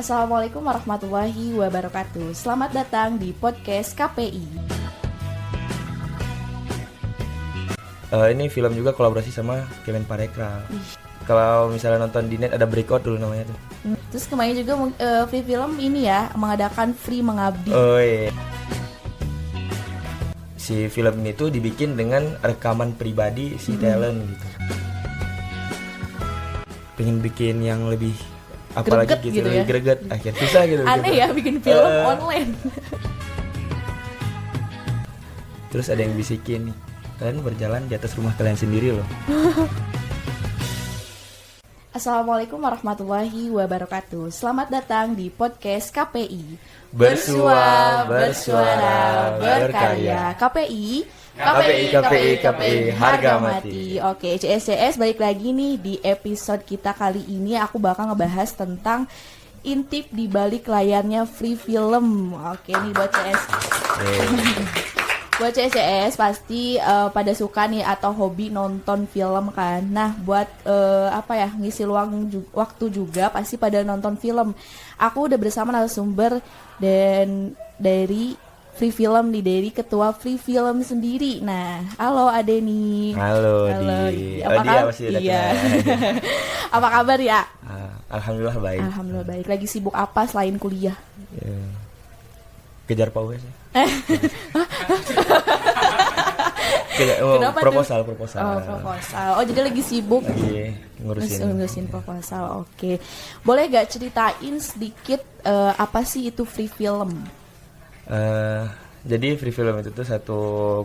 Assalamualaikum warahmatullahi wabarakatuh. Selamat datang di podcast KPI. Ini film juga kolaborasi sama Kemenparekraf. Kalau misalnya nonton di net ada Breakout dulu namanya tuh. Terus kemarin juga free film ini ya mengadakan Free Mengabdi. Oh iya. Si film ini tuh dibikin dengan rekaman pribadi si talent gitu. Pengen bikin yang lebih apalagi Greget gitu, gitu ya. greget, akhirnya susah gitu. Aneh ya bikin film online. Terus ada yang bisikin nih, kalian berjalan di atas rumah kalian sendiri loh. Assalamualaikum warahmatullahi wabarakatuh. Selamat datang di podcast KPI. Bersua, bersuara, berkarya. KPI, harga mati. Oke, CSCS balik lagi nih di episode kita kali ini. Aku bakal ngebahas tentang intip di balik layarnya free film. Oke nih buat CS. Buat CSCS pasti pada suka nih atau hobi nonton film kan. Nah buat ngisi luang waktu juga pasti pada nonton film. Aku udah bersama narasumber dan dari Free Film nih, dari ketua Free Film sendiri. Nah, halo Adeni. Halo. Apa kabar? Iya. Apa kabar ya? Alhamdulillah baik. Alhamdulillah baik. Lagi sibuk apa selain kuliah? Ya. Kejar PAUS ya. Proposal. Oh, proposal. Oh, jadi lagi sibuk ngurusin proposal. Oke. Boleh gak ceritain sedikit apa sih itu Free Film? Jadi Free Film itu tuh satu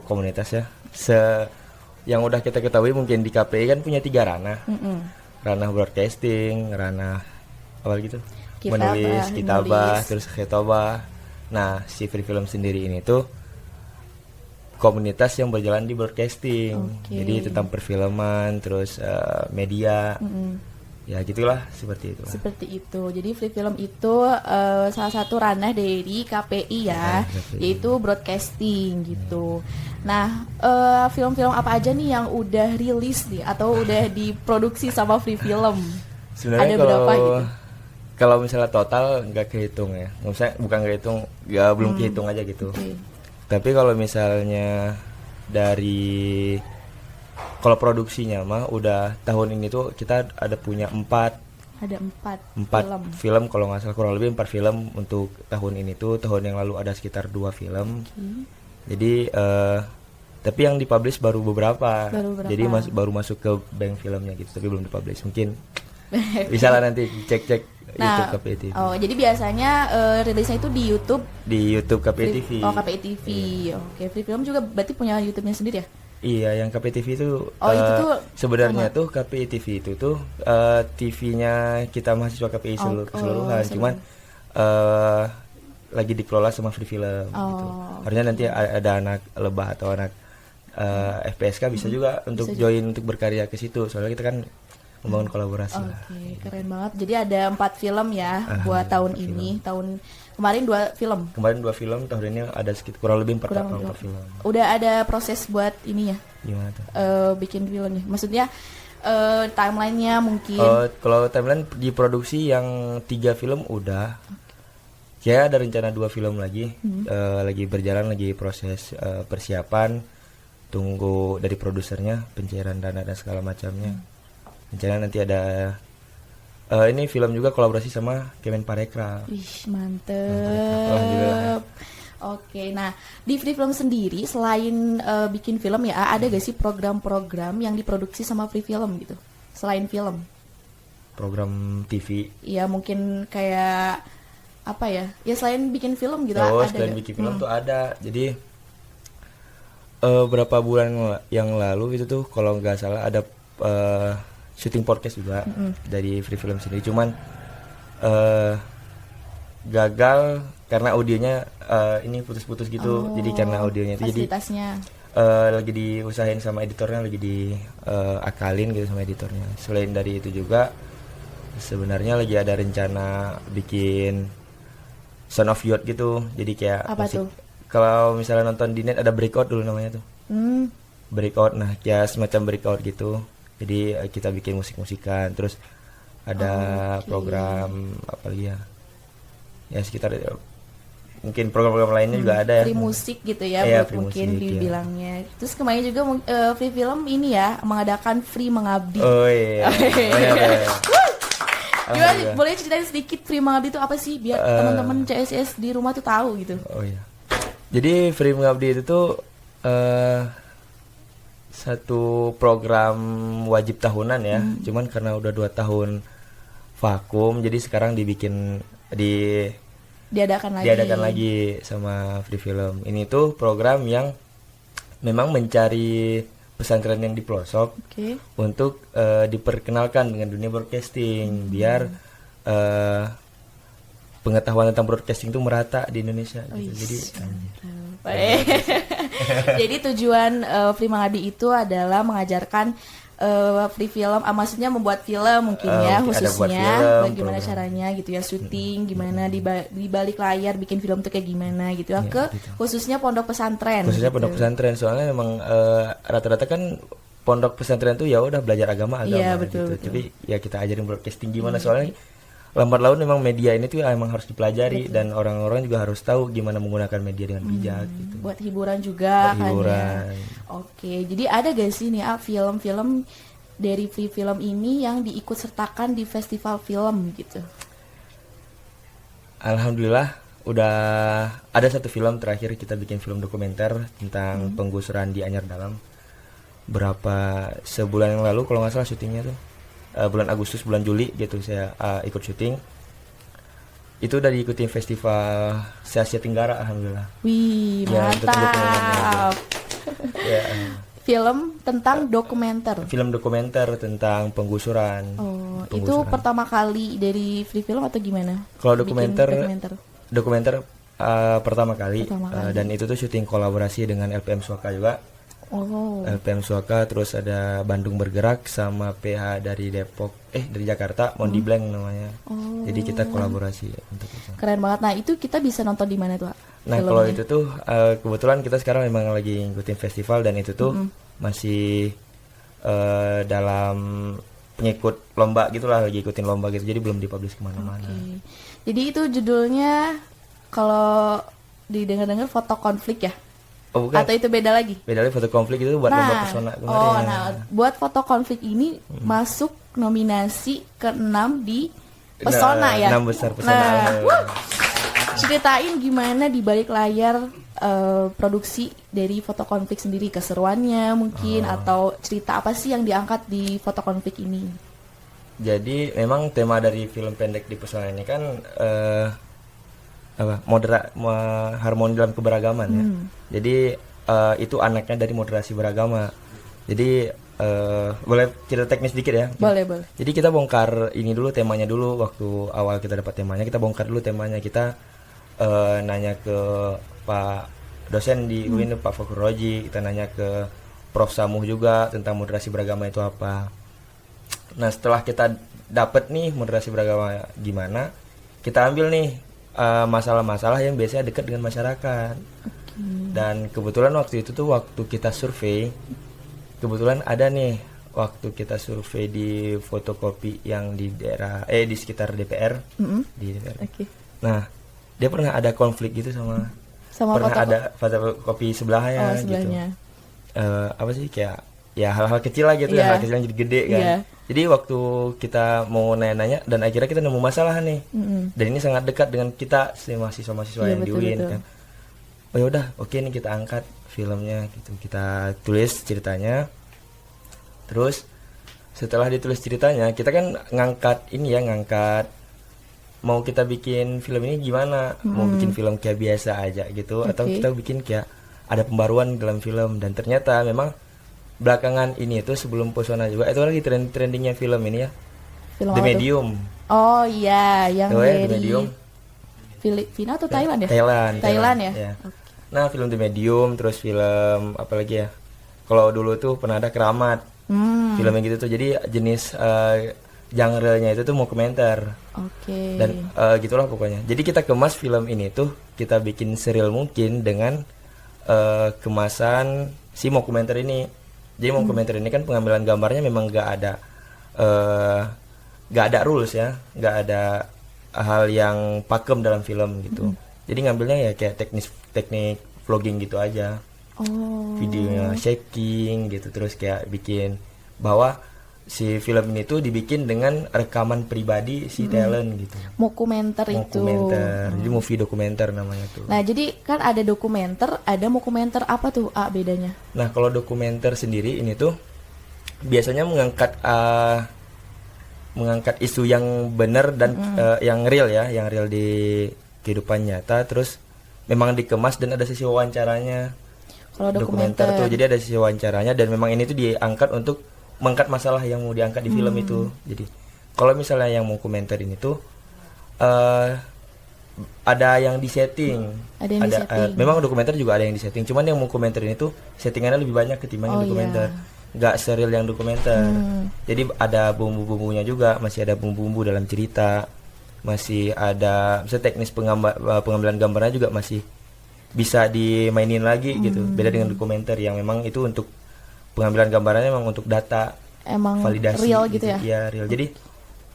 komunitas ya. Yang udah kita ketahui mungkin di KPI kan punya 3 ranah. Ranah broadcasting, ranah apa gitu? Menulis, kitabah, terus khitobah. Nah, si Free Film sendiri ini tuh komunitas yang berjalan di broadcasting. Jadi tentang perfilman, terus media. Ya gitulah, seperti itu. Seperti itu. Jadi Free Film itu salah satu ranah dari KPI ya, yaitu broadcasting gitu. Nah, film-film apa aja nih yang udah rilis nih atau udah diproduksi sama Free Film? Sebenarnya ada berapa gitu? Kalau misalnya total nggak kehitung ya, maksudnya bukan kehitung, ya belum kehitung aja gitu. Tapi kalau misalnya kalau produksinya mah udah tahun ini tuh kita ada punya 4 film kalau nggak salah, kurang lebih 4 film untuk tahun ini tuh. Tahun yang lalu ada sekitar 2 film. Jadi tapi yang dipublish baru beberapa. Jadi baru masuk ke bank filmnya gitu, tapi belum dipublish. Mungkin bisa lah nanti cek YouTube KPI TV. Oh, jadi biasanya rilisnya itu di YouTube. Di YouTube KPI TV. Oh, KPI TV. Oke, Free Film juga berarti punya YouTube-nya sendiri ya? Iya, yang KPI TV itu itu tuh sebenarnya tuh KPI TV itu tuh TV-nya kita mahasiswa KPI keseluruhan, cuman lagi dikelola sama Free Film gitu. Harusnya nanti ada anak lebah atau anak FPSK bisa juga untuk join untuk berkarya ke situ. Soalnya kita kan membangun kolaborasi. Keren banget. Jadi ada 4 film ya buat tahun ini. Tahun kemarin 2 film. Kemarin 2 film, tahun ini ada sekitar kurang lebih 4 film. Udah ada proses buat ini ya? Gimana tuh? Bikin film nih. Maksudnya timelinenya mungkin. Kalau timeline diproduksi yang 3 film udah. Ya ada rencana 2 film lagi. Lagi berjalan, lagi proses persiapan. Tunggu dari produsernya pencairan dana dan segala macamnya. Rencana nanti ada ini film juga kolaborasi sama Kemenparekraf. Mantep. Oke, nah di Free Film sendiri selain bikin film ya, ada gak sih program-program yang diproduksi sama Free Film gitu? Selain film? Program TV? Ya mungkin kayak apa ya? Ya selain bikin film gitu ada. Selain bikin film tuh ada. Jadi berapa bulan yang lalu itu tuh kalau nggak salah ada syuting podcast juga dari Free Film sendiri, cuman gagal karena audionya ini putus-putus gitu. Jadi karena audionya itu jadi lagi diusahain sama editornya, lagi diakalin gitu sama editornya. Selain dari itu juga sebenarnya lagi ada rencana bikin Sound of Youth gitu. Jadi kayak apa tuh? Kalau misalnya nonton di net ada Breakout dulu namanya tuh. Breakout, nah kayak semacam Breakout gitu. Jadi kita bikin musik-musikan, terus ada program apa lagi ya, ya sekitar mungkin program-program lainnya juga ada ya. Free musik gitu ya, Iya, buat free mungkin musik, ya. dibilangnya. Terus kemarin juga Free Film ini ya mengadakan Free Mengabdi. Oh iya. Benar. Gimana, Alhamdulillah. boleh ceritain sedikit Free Mengabdi itu apa sih biar teman-teman CSS di rumah tuh tahu gitu. Oh iya. Jadi Free Mengabdi itu tuh satu program wajib tahunan ya. Cuman karena udah 2 tahun vakum, jadi sekarang Diadakan lagi sama Free Film. Ini tuh program yang memang mencari pesantren yang di pelosok Oke. untuk diperkenalkan dengan dunia broadcasting biar pengetahuan tentang broadcasting itu merata di Indonesia gitu. Jadi Jadi tujuan Free Mengabdi itu adalah mengajarkan Free Film, maksudnya membuat film mungkin ya, mungkin ada buat khususnya film, bagaimana program. caranya gitu ya, syuting gimana di balik layar bikin film tuh kayak gimana gitu ya, ke khususnya pondok pesantren. khususnya gitu. pondok pesantren, soalnya memang rata-rata kan pondok pesantren tuh ya udah belajar agama Iya, betul, gitu. betul. Tapi ya kita ajarin broadcasting gimana, soalnya lambat laun memang media ini tuh emang harus dipelajari dan orang-orang juga harus tahu gimana menggunakan media dengan bijak gitu. Buat hiburan juga Buat kan ya. hiburan. Oke, jadi ada gak sih nih film-film dari Free Film ini yang diikut sertakan di festival film gitu? Alhamdulillah udah ada satu film terakhir, kita bikin film dokumenter tentang penggusuran di Anyar Dalam. Sebulan yang lalu kalau nggak salah syutingnya tuh bulan Agustus, bulan Juli gitu saya ikut syuting. Itu udah diikuti festival se Asia Tenggara, alhamdulillah. Wih, Ya, itu mantap. Ya, Film tentang dokumenter. film dokumenter tentang penggusuran. Oh, itu Penggusuran. pertama kali dari Free Film atau gimana? Kalau Bikin dokumenter pertama kali, Pertama kali. dan itu tuh syuting kolaborasi dengan LPM Suaka juga. Oh, LPM Suaka, terus ada Bandung Bergerak sama PH dari dari Jakarta, Mondi Blank namanya. Oh. Jadi kita kolaborasi untuk itu. keren banget. Nah, itu kita bisa nonton di mana tuh, Kak? Nah, Filmnya? kalau itu tuh kebetulan kita sekarang memang lagi ngikutin festival, dan itu tuh masih dalam pengikut lomba gitulah, lagi ikutin lomba gitu. Jadi belum dipublish kemana-mana. Oke. Jadi itu judulnya kalau didengar-dengar foto konflik ya? Oh bukan, Atau itu beda lagi? beda lagi, foto konflik itu buat lomba pesona kemarin. nah buat foto konflik ini masuk nominasi ke-6 di pesona ya. 6 besar pesona. Nah, ceritain gimana di balik layar produksi dari foto konflik sendiri, keseruannya mungkin, atau cerita apa sih yang diangkat di foto konflik ini? Jadi memang tema dari film pendek di pesona ini kan harmoni dalam keberagaman ya. Jadi itu anaknya dari moderasi beragama. Jadi boleh cerita teknis dikit ya? Boleh. Jadi kita bongkar ini dulu, temanya dulu. Waktu awal kita dapat temanya, kita bongkar dulu temanya. Kita nanya ke Pak dosen di UIN, Pak Fakur Roji. Kita nanya ke Prof Samuh juga tentang moderasi beragama itu apa. Nah, setelah kita dapat nih moderasi beragama gimana, kita ambil nih masalah-masalah yang biasanya dekat dengan masyarakat. Dan kebetulan waktu itu tuh waktu kita survei, kebetulan ada nih waktu kita survei di fotokopi yang di daerah di sekitar DPR, di DPR. Oke. Nah, dia pernah ada konflik gitu sama pernah foto ada fotokopi sebelahnya, sebelahnya. gitu. Apa sih, kayak ya hal-hal kecil lah gitu, Iya. hal kecil yang jadi gede kan. Iya. Jadi waktu kita mau nanya-nanya dan akhirnya kita nemu masalah nih. Dan ini sangat dekat dengan kita si mahasiswa-mahasiswa Iya, yang di betul, UIN betul. kan. Oh yaudah, oke nih kita angkat filmnya gitu. Kita tulis ceritanya. Terus setelah ditulis ceritanya, kita kan ngangkat mau kita bikin film ini gimana? Mau bikin film kayak biasa aja gitu, atau Oke. kita bikin kayak ada pembaruan dalam film. Dan ternyata memang belakangan ini itu sebelum Pesona juga itu lagi trendingnya film ini ya, Film The apa tuh? Medium. Oh iya, yang Tuh ya, The dari Medium. Filipina atau Thailand ya? Thailand ya? ya. Nah, film The Medium, terus film apa lagi ya? Kalau dulu tuh pernah ada Keramat. Film yang gitu tuh. Jadi jenis genre-nya itu tuh mockumentary. Oke. Dan gitulah pokoknya. Jadi kita kemas film ini tuh, kita bikin serial mungkin dengan kemasan si mockumentary ini. Jadi mockumentary ini kan pengambilan gambarnya memang gak ada rules ya, gak ada hal yang pakem dalam film gitu. Jadi ngambilnya ya kayak teknik vlogging gitu aja. Oh. Videonya shaking gitu, terus kayak bikin bahwa si film ini tuh dibikin dengan rekaman pribadi si talent gitu. Dokumenter itu. Dokumenter. Jadi movie dokumenter namanya tuh. Nah, jadi kan ada dokumenter, ada dokumenter, apa tuh bedanya? Nah, kalau dokumenter sendiri ini tuh biasanya mengangkat isu yang benar dan yang real ya, yang real di kehidupan nyata, terus memang dikemas dan ada sesi wawancaranya. Kalau dokumenter tuh jadi ada sesi wawancaranya dan memang ini tuh diangkat untuk mengangkat masalah yang mau diangkat di film itu. Jadi kalau misalnya yang mau komentar ini tuh ada yang disetting, Ada yang disetting. memang dokumenter juga ada yang disetting, cuman yang mau komentar ini tuh settingannya lebih banyak ketimbang yang dokumenter. Nggak seril yang dokumenter. Jadi ada bumbu-bumbunya juga, masih ada bumbu-bumbu dalam cerita, masih ada misalnya teknis pengambilan gambarnya juga masih bisa dimainin lagi gitu. Beda dengan dokumenter yang memang itu untuk pengambilan gambarnya memang untuk data, emang validasi real gitu ya? Iya, real. Jadi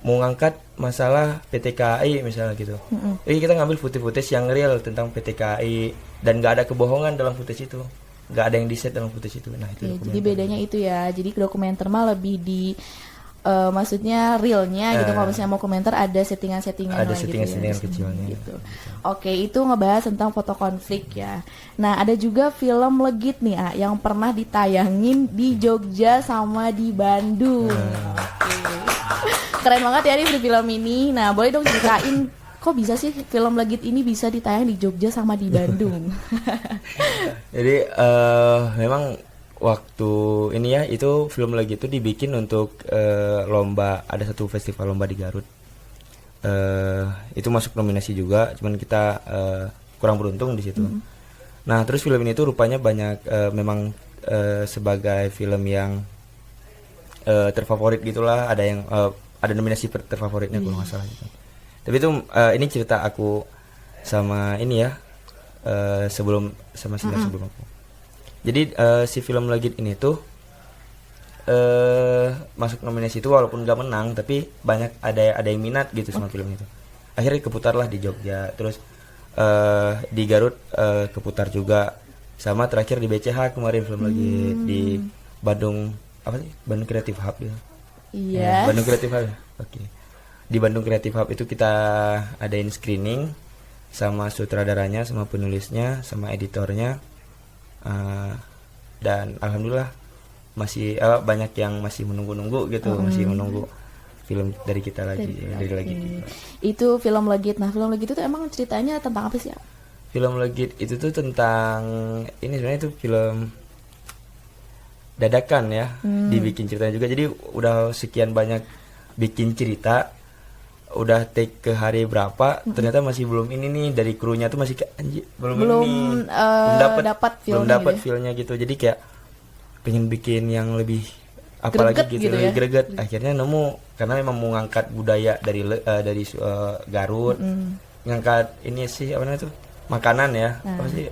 mau ngangkat masalah PT KAI misalnya gitu. Jadi kita ngambil footage yang real tentang PT KAI dan nggak ada kebohongan dalam footage itu. Nggak ada yang di set dalam footage itu. Nah, itu Jadi bedanya itu ya. Jadi dokumenter mah lebih di maksudnya realnya gitu. Kalau misalnya mau komentar ada settingan-settingan ada lah settingan-settingan gitu ya. kecilnya. Gitu. Oke, itu ngebahas tentang foto konflik ya. Nah, ada juga film legit nih, yang pernah ditayangin di Jogja sama di Bandung. Oke. Keren banget ya nih film ini. Nah, boleh dong ceritain kok bisa sih film legit ini bisa ditayang di Jogja sama di Bandung? Jadi memang waktu ini ya itu film legit itu dibikin untuk lomba, ada satu festival lomba di Garut. Itu masuk nominasi juga, cuman kita kurang beruntung di situ. Nah, terus film ini tuh rupanya banyak memang sebagai film yang terfavorit gitulah, ada yang ada nominasi terfavoritnya kalau nggak salah gitu. Tapi itu ini cerita aku sama ini ya sebelum sama senior sebelum aku. Jadi si film legit ini tuh masuk nominasi itu walaupun gak menang, tapi banyak ada yang minat gitu sama film itu. Akhirnya keputarlah di Jogja, terus di Garut keputar juga, sama terakhir di BCH kemarin film lagi di Bandung, apa sih, Bandung Creative Hub ya. Iya. Bandung Creative Hub. Oke. Di Bandung Creative Hub itu kita adain screening sama sutradaranya, sama penulisnya, sama editornya, dan alhamdulillah masih banyak yang masih menunggu-nunggu gitu, masih menunggu film dari kita lagi, dari legit kita. Itu film legit. Nah, film legit itu emang ceritanya tentang apa sih ya? Film legit itu tuh tentang ini, sebenarnya itu film dadakan ya, dibikin ceritanya juga. Jadi udah sekian banyak bikin cerita, udah take ke hari berapa, ternyata masih belum ini nih, dari krunya tuh masih kayak anjir belum dapat feelnya gitu. Jadi kayak pengen bikin yang lebih apalagi gitu, lebih greget. Akhirnya nemu, karena memang mau ngangkat budaya dari Garut, ngangkat ini sih apa namanya tuh, makanan ya, apa sih,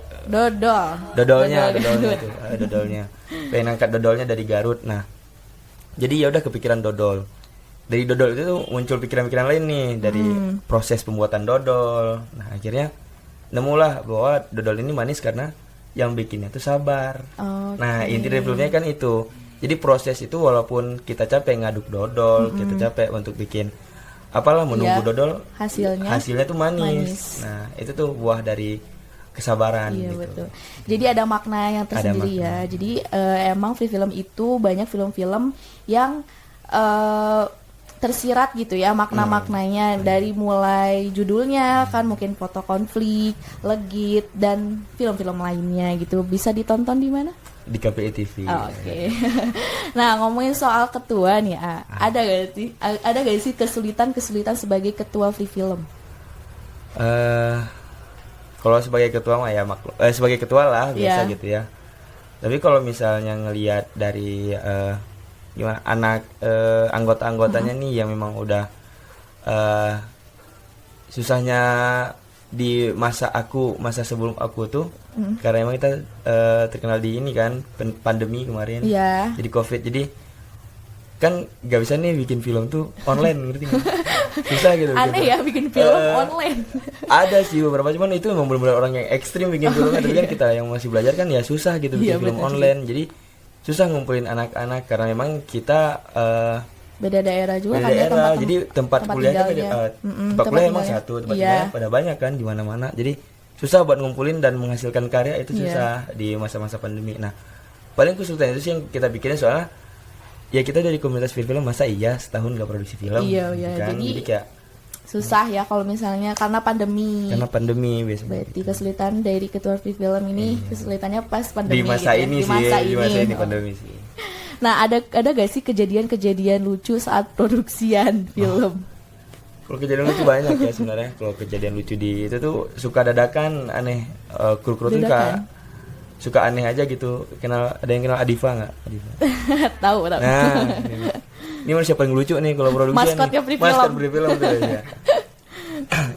dodolnya pengen ngangkat dodolnya dari Garut. Nah, jadi ya udah kepikiran dodol. Dari dodol itu tuh muncul pikiran-pikiran lain nih, dari proses pembuatan dodol. Nah, akhirnya nemulah bahwa dodol ini manis karena yang bikinnya tuh sabar. Nah, inti dari filmnya kan itu. Jadi proses itu walaupun kita capek ngaduk dodol, kita capek untuk bikin apalah, menunggu dodol, hasilnya tuh manis. Nah, itu tuh buah dari kesabaran gitu. Betul. Jadi ada makna yang tersendiri ya. Jadi emang film itu banyak film-film yang tersirat gitu ya makna-maknanya, dari mulai judulnya kan mungkin foto konflik, legit, dan film-film lainnya gitu. Bisa ditonton di mana? Di KPI TV. Oke. Nah, ngomongin soal ketua nih, ada gak sih kesulitan sebagai ketua Free Film? Kalau sebagai ketua mah ya sebagai ketua lah biasa gitu ya. Tapi kalau misalnya ngelihat dari gimana anggota-anggotanya nih yang memang udah susahnya di masa sebelum aku tuh, karena emang kita terkenal di ini kan pandemi kemarin, jadi COVID. Jadi kan nggak bisa nih bikin film tuh online, ngerti nggak? Susah gitu. Aneh gitu. ya bikin film online. Ada sih beberapa, cuman itu memang benar-benar orang yang ekstrim bikin film. Tapi kan kita yang masih belajar kan ya susah gitu bikin Iya, film benar. online. Jadi susah ngumpulin anak-anak karena memang kita Beda daerah juga beda kan ya daerah. Jadi tempat kuliahnya tinggalnya. tempat kuliah emang tinggalnya. satu, tempat Iya. tinggalnya pada banyak kan di mana-mana. Jadi susah buat ngumpulin dan menghasilkan karya itu Iya. susah di masa-masa pandemi. Nah, paling kesulitan itu sih yang kita bikinnya, soalnya ya kita dari komunitas film, masa iya setahun gak produksi film? Iya, iya. Kan? Jadi Jadi kayak susah ya kalau misalnya karena pandemi. karena pandemi biasanya. Berarti kesulitan dari ketua film ini kesulitannya pas pandemi. Di masa gitu ya. ini Di sih, masa di masa ini Oh. pandemi sih. Nah, ada gak sih kejadian-kejadian lucu saat produksian film? Kalau kejadian lucu banyak ya sebenarnya. Kalau kejadian lucu di itu tuh suka dadakan, aneh. Kru-kru tuh Dadakan? suka aneh aja gitu. Ada yang kenal Adifa nggak? Adifa. Tahu. Nah, ini manusia paling lucu nih kalau produksi. Maskotnya Free Film. Maskot Free Film tuh ya.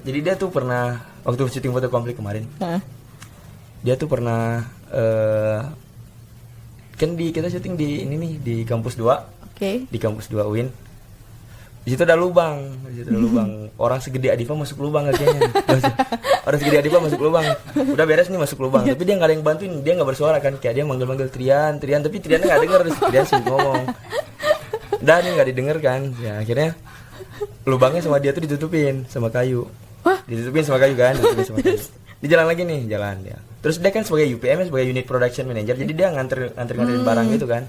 Jadi dia tuh pernah waktu syuting foto komplit kemarin. Hah? Dia tuh pernah kan kita syuting di ini nih di kampus 2. Oke. Di kampus 2 UIN. Di situ ada lubang, Orang segede Adifa masuk lubang kayaknya. Orang segede Adifa masuk lubang. Udah beres nih masuk lubang, tapi dia nggak ada yang bantuin, dia nggak bersuara kan, kayak dia manggil-manggil Trian, tapi Triannya nggak denger, terus Trian sih ngomong. Udah nih nggak didengar kan, ya akhirnya lubangnya sama dia tuh ditutupin sama kayu. Ditutupin sama kayu kan, Dia jalan lagi nih, jalan dia. Terus dia kan sebagai UPM, sebagai unit production manager, jadi dia nganterin barang gitu kan,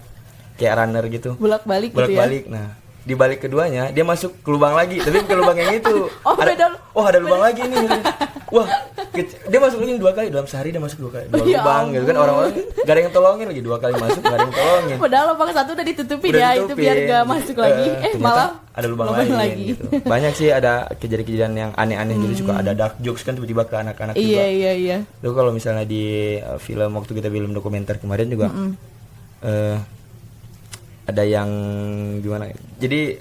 kayak runner gitu. Bolak-balik gitu ya. Bolak-balik. Nah, di balik keduanya dia masuk ke lubang lagi, tapi ke lubang yang itu. Oh, beda. Ada lubang lagi nih. Wah, dia masuk lagi 2 kali dalam sehari, dia masuk 2 kali. 2 Ya lubang gitu kan, ampun. orang-orang gak ada yang tolongin lagi, 2 kali masuk gak ada yang tolongin. Padahal lubang satu udah ditutupin Udah ya, itu ditutupin. biar gak masuk lagi. Ternyata Malah ada lubang lain gitu. Banyak sih ada kejadian-kejadian yang aneh-aneh gitu, suka ada dark jokes kan tiba-tiba ke anak-anak juga. Iya. Itu kalau misalnya di film waktu kita film dokumenter kemarin juga ada yang gimana? Jadi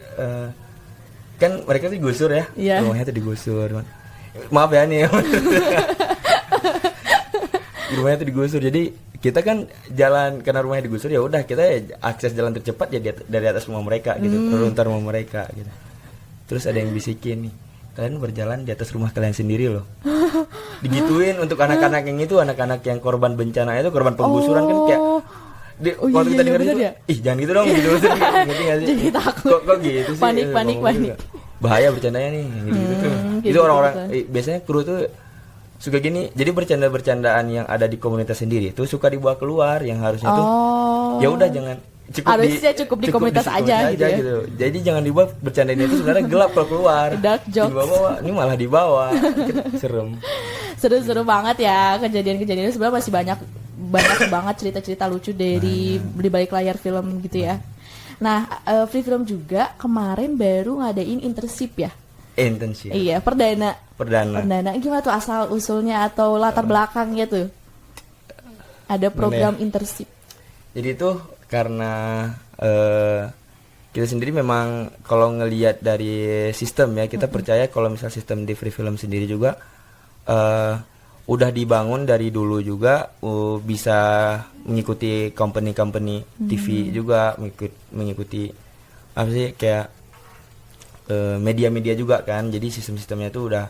kan mereka tuh digusur ya, Iya. rumahnya tuh digusur. Maaf ya nih, rumahnya tuh digusur. Jadi kita kan jalan karena rumahnya digusur, ya udah kita akses jalan tercepat ya dari atas rumah mereka gitu, runtar rumah mereka gitu. Terus ada yang bisikin nih, kalian berjalan di atas rumah kalian sendiri loh. Digituin untuk anak-anak yang itu, anak-anak yang korban bencana itu, korban penggusuran kan kayak waktu kita dengar itu, ya? ih jangan gitu dong, gitu ngerti nggak sih? Jadi takut. Kok gitu sih? Panik. Bahaya bercandanya nih, gitu tuh. Gitu, Itu orang-orang gitu. biasanya kru tuh suka gini. Jadi bercanda-bercandaan yang ada di komunitas sendiri tuh suka dibawa keluar, yang harusnya tuh ya udah jangan Harusnya cukup di komunitas aja gitu ya. Jadi jangan dibawa bercandanya itu sebenarnya gelap kalau keluar. Dark jokes. Dibawa, ini malah dibawa. Serem. Seru-seru banget ya kejadian-kejadian. Sebenarnya masih banyak banget cerita-cerita lucu dari di balik layar film gitu ya. Nah, Free Film juga kemarin baru ngadain internship ya. Internship. Iya, perdana. Perdana. Gimana tuh asal usulnya atau latar belakangnya tuh? Ada program internship. Jadi itu karena kita sendiri memang kalau ngelihat dari sistem ya, kita percaya kalau misal sistem di Free Film sendiri juga udah dibangun dari dulu juga, bisa mengikuti company-company TV juga, mengikuti apa sih kayak media-media juga kan. Jadi sistem-sistemnya itu udah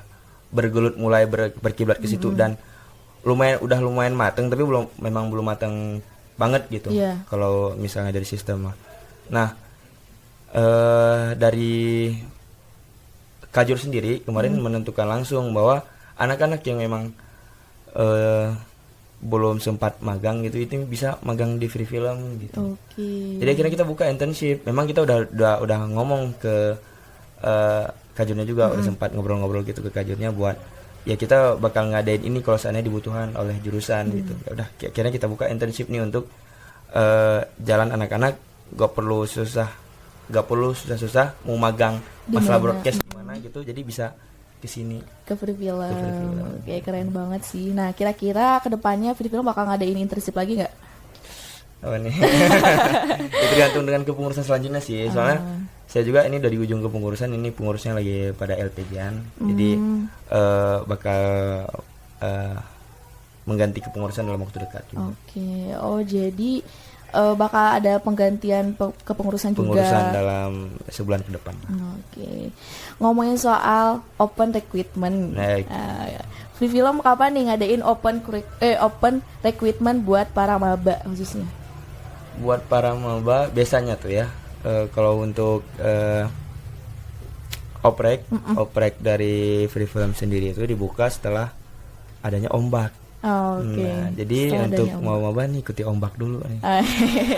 bergelut, mulai berkiblat ke situ, dan lumayan mateng, tapi memang belum mateng banget gitu. Iya. Kalau misalnya dari sistem mah. Nah, dari Kajur sendiri kemarin menentukan langsung bahwa anak-anak yang memang belum sempat magang gitu, itu bisa magang di Free Film gitu. Oke. Jadi akhirnya kita buka internship. Memang kita udah ngomong ke Kajurnya juga, udah sempat ngobrol-ngobrol gitu ke Kajurnya buat ya kita bakal ngadain ini kalau seandainya dibutuhkan oleh jurusan gitu. Ya udah, akhirnya kita buka internship nih untuk jalan anak-anak gak perlu susah mau magang masalah broadcast gimana gitu, jadi bisa kesini Ke Free Film. Free Film. Kayak keren banget sih. Nah, kira-kira kedepannya Free Film bakal ngadain internship lagi nggak? apa nih. Itu tergantung dengan kepengurusan selanjutnya sih, soalnya saya juga ini dari ujung kepengurusan, ini pengurusnya lagi pada LPG-an, jadi bakal mengganti kepengurusan dalam waktu dekat juga. Oke. Oh, jadi bakal ada penggantian kepengurusan juga. Pengurusan dalam sebulan ke depan. Oke. Ngomongin soal open recruitment. Nah, Free Film kapan nih ngadain open recruitment buat para maba khususnya? buat para maba biasanya tuh ya, kalau untuk oprek dari Free Film sendiri itu dibuka setelah adanya ombak. Oke. Nah, jadi Setelah untuk adanya mau maba nih ikuti ombak dulu nih.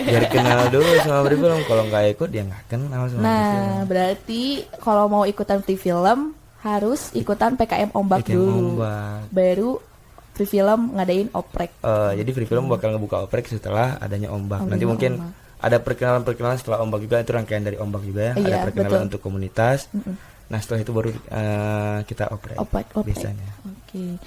Biar kenal dulu sama Free Film. Kalau nggak ikut dia nggak kenal sama Free Film. Nah, berarti kalau mau ikutan Free Film harus ikutan PKM ombak PKM dulu. ombak. Baru Free Film ngadain oprek. Jadi Free Film bakal ngebuka oprek setelah adanya ombak. Nanti Adanya mungkin ombak. ada perkenalan-perkenalan setelah ombak juga, itu rangkaian dari ombak juga ya. Iya, Ada perkenalan betul. untuk komunitas. Nah setelah itu baru kita oprek. Oprek. Biasanya. Oke.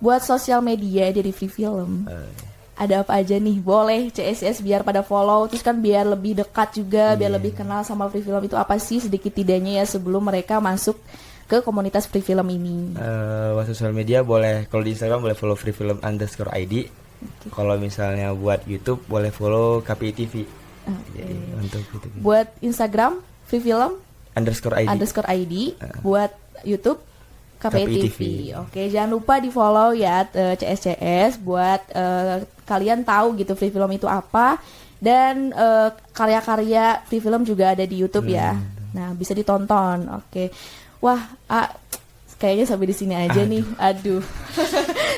Buat sosial media dari Free Film. Eh, Ada apa aja nih? Boleh CSS biar pada follow, terus kan biar lebih dekat juga, biar lebih kenal sama Free Film itu apa sih sedikit tidaknya ya sebelum mereka masuk ke komunitas Free Film ini. buat sosial media boleh, kalau di Instagram boleh follow Free Film _ID. Kalau misalnya buat YouTube boleh follow KPI TV. Jadi untuk itu Buat Instagram Free Film _ID. _ID, buat YouTube KPI KPI TV. TV. Oke, jangan lupa di follow ya CSCS buat kalian tahu gitu Free Film itu apa, dan karya-karya Free Film juga ada di YouTube ya. Nah, bisa ditonton. Oke. Wah, kayaknya sampai di sini aja nih. Aduh.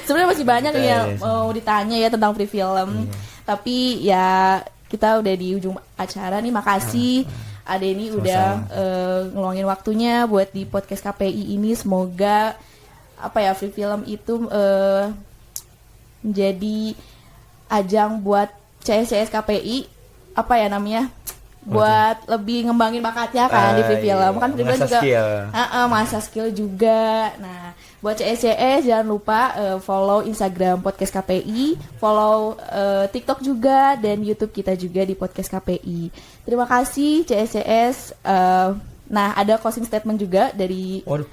Sebenarnya masih banyak nih yang mau ditanya ya tentang Free Film. Tapi ya kita udah di ujung acara nih. Makasih Adeni udah ngeluangin waktunya buat di podcast KPI ini. Semoga Free Film itu menjadi ajang buat CSCS KPI buat lebih ngembangin bakatnya kan di Free Film. Kan Free Film mengasah juga skill. masa skill juga. Nah, buat CSCS jangan lupa follow Instagram podcast KPI, follow TikTok juga, dan YouTube kita juga di podcast KPI. Terima kasih CSCS. Nah, ada closing statement juga dari Waduh.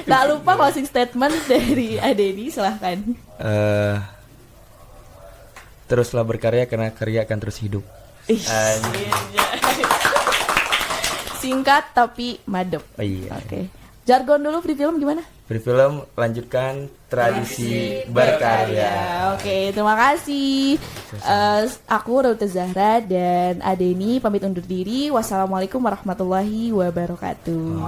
tak lupa closing statement dari Adeni, silahkan. Teruslah berkarya karena karya akan terus hidup. Singkat tapi madep. Oh, iya. Oke. Jargon dulu Free Film gimana? Free Film lanjutkan tradisi berkarya. Oke, terima kasih. Aku Rauta Zahra dan Adeni pamit undur diri. Wassalamualaikum warahmatullahi wabarakatuh.